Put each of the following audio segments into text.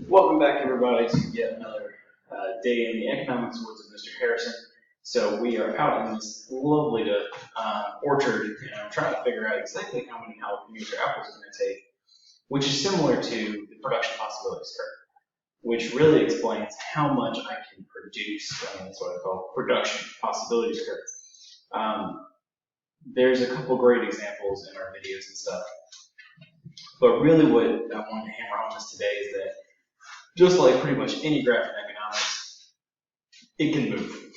Welcome back, everybody, to yet another day in the economics woods of Mr. Harrison. So we are out in this lovely orchard, and I'm trying to figure out exactly how many jalapenos or apples it's going to take, which is similar to the production possibilities curve, which really explains how much I can produce. That's what I call production possibilities curve. There's a couple great examples in our videos and stuff, but really what I wanted to hammer home this today is that just like pretty much any graph in economics, it can move.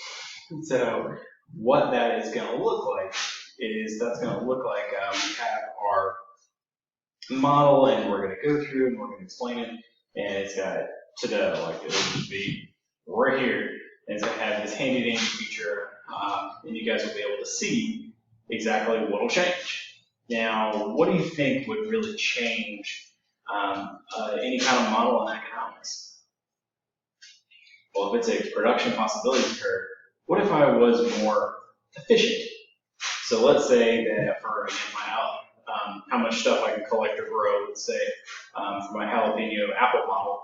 So what that is going to look like is that's going to look like we have our model and we're going to go through and we're going to explain it, and it's got today, like it'll just be right here, and it's going to have this handy dandy feature, and you guys will be able to see exactly what will change. Now, what do you think would really change any kind of model in economics? Well, if it's a production possibilities curve, what if I was more efficient? So let's say that for how much stuff I can collect or grow, let's say for my jalapeno apple model,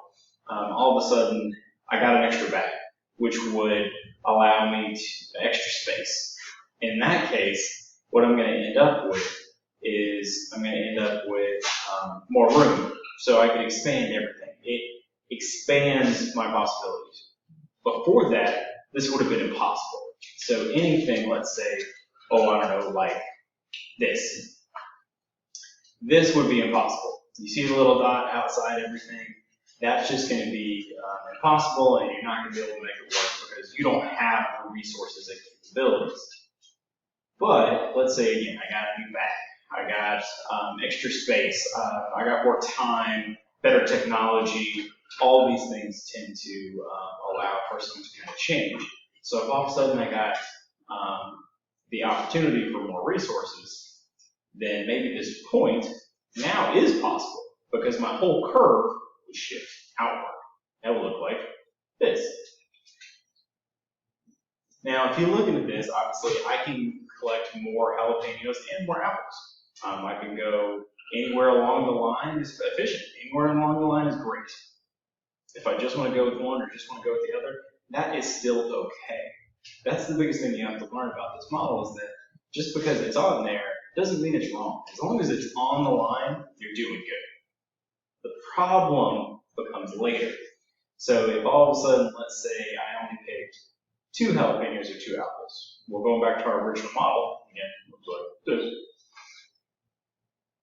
all of a sudden I got an extra bag, which would allow me extra space. In that case, what I'm going to end up with is I'm going to end up with more room, so I can expand everything. It expands my possibilities. Before that, this would have been impossible. So anything, let's say, like this. This would be impossible. You see the little dot outside everything? That's just going to be impossible, and you're not going to be able to make it work because you don't have the resources and capabilities. But let's say, again, I got a new bag. I got extra space. I got more time, better technology. All these things tend to allow a person to kind of change. So if all of a sudden I got the opportunity for more resources, then maybe this point now is possible because my whole curve would shift outward. That would look like this. Now, if you look into this, obviously I can collect more jalapenos and more apples. I can go anywhere along the line is efficient. Anywhere along the line is great. If I just want to go with one or just want to go with the other, that is still okay. That's the biggest thing you have to learn about this model is that just because it's on there doesn't mean it's wrong. As long as it's on the line, you're doing good. The problem becomes later. So if all of a sudden, let's say I only picked 2 jalapenos or 2 apples, we're going back to our original model. Again, it looks like this.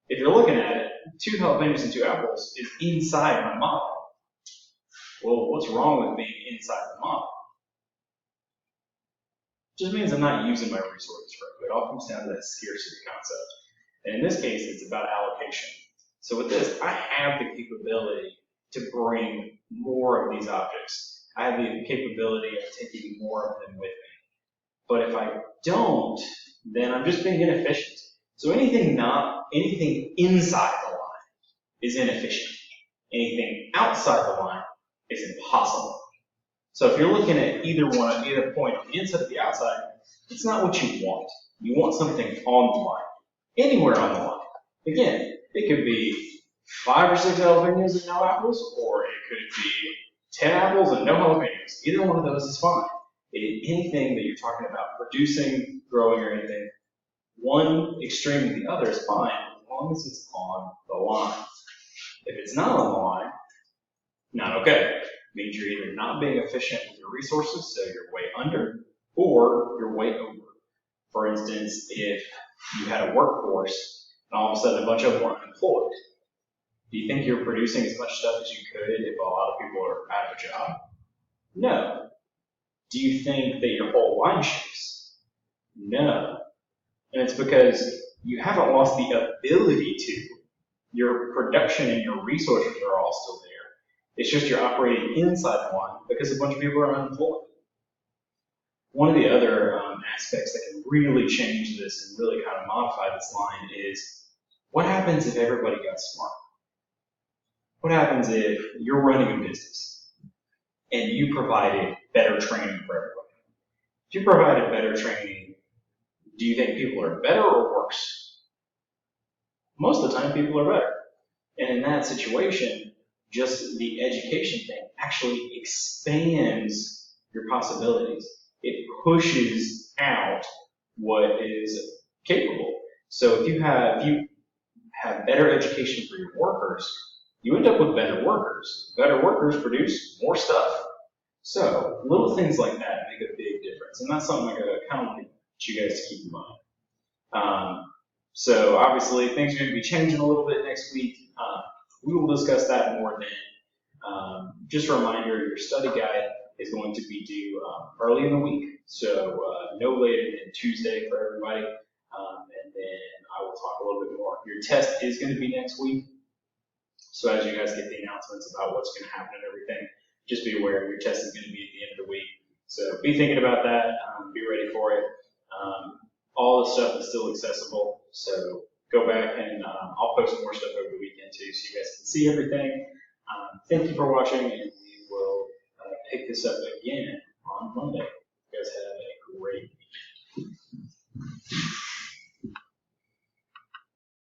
If you're looking at it, 2 jalapenos and 2 apples is inside my model. Well, what's wrong with being inside the model? It just means I'm not using my resources correctly. It all comes down to that scarcity concept. And in this case, it's about allocation. So with this, I have the capability to bring more of these objects. I have the capability of taking more of them with me. But if I don't, then I'm just being inefficient. So anything inside the line is inefficient. Anything outside the line is impossible. So if you're looking at either point on the inside or the outside, it's not what you want. You want something on the line, anywhere on the line. Again, it could be 5 or 6 jalapenos and no apples, or it could be 10 apples and no jalapenos. Either one of those is fine. Anything that you're talking about producing, growing, or anything, one extreme or the other is fine as long as it's on the line. If it's not on the line, not okay. It means you're either not being efficient with your resources, so you're way under, or you're way over. For instance, if you had a workforce and all of a sudden a bunch of them were unemployed, do you think you're producing as much stuff as you could if a lot of people are out of a job? No. Do you think that your whole line shifts? No. And it's because you haven't lost the ability to. Your production and your resources are all still there. It's just you're operating inside the line because a bunch of people are unemployed. One of the other aspects that can really change this and really kind of modify this line is what happens if everybody got smart? What happens if you're running a business and you provided better training for everybody? If you provided better training, do you think people are better or worse? Most of the time, people are better. And in that situation, just the education thing actually expands your possibilities. It pushes out what is capable. So if you have better education for your workers, you end up with better workers. Better workers produce more stuff. So little things like that make a big difference, and that's something I kind of want you guys to keep in mind. So obviously things are going to be changing a little bit next week. We will discuss that more then. Just a reminder, your study guide is going to be due early in the week, so no later than Tuesday for everybody, and then I will talk a little bit more. Your test is going to be next week, so as you guys get the announcements about what's going to happen and everything, just be aware your test is going to be at the end of the week. So be thinking about that, be ready for it. All the stuff is still accessible, so go back and I'll post more stuff over the weekend too, so you guys can see everything. Thank you for watching, and we will pick this up again on Monday.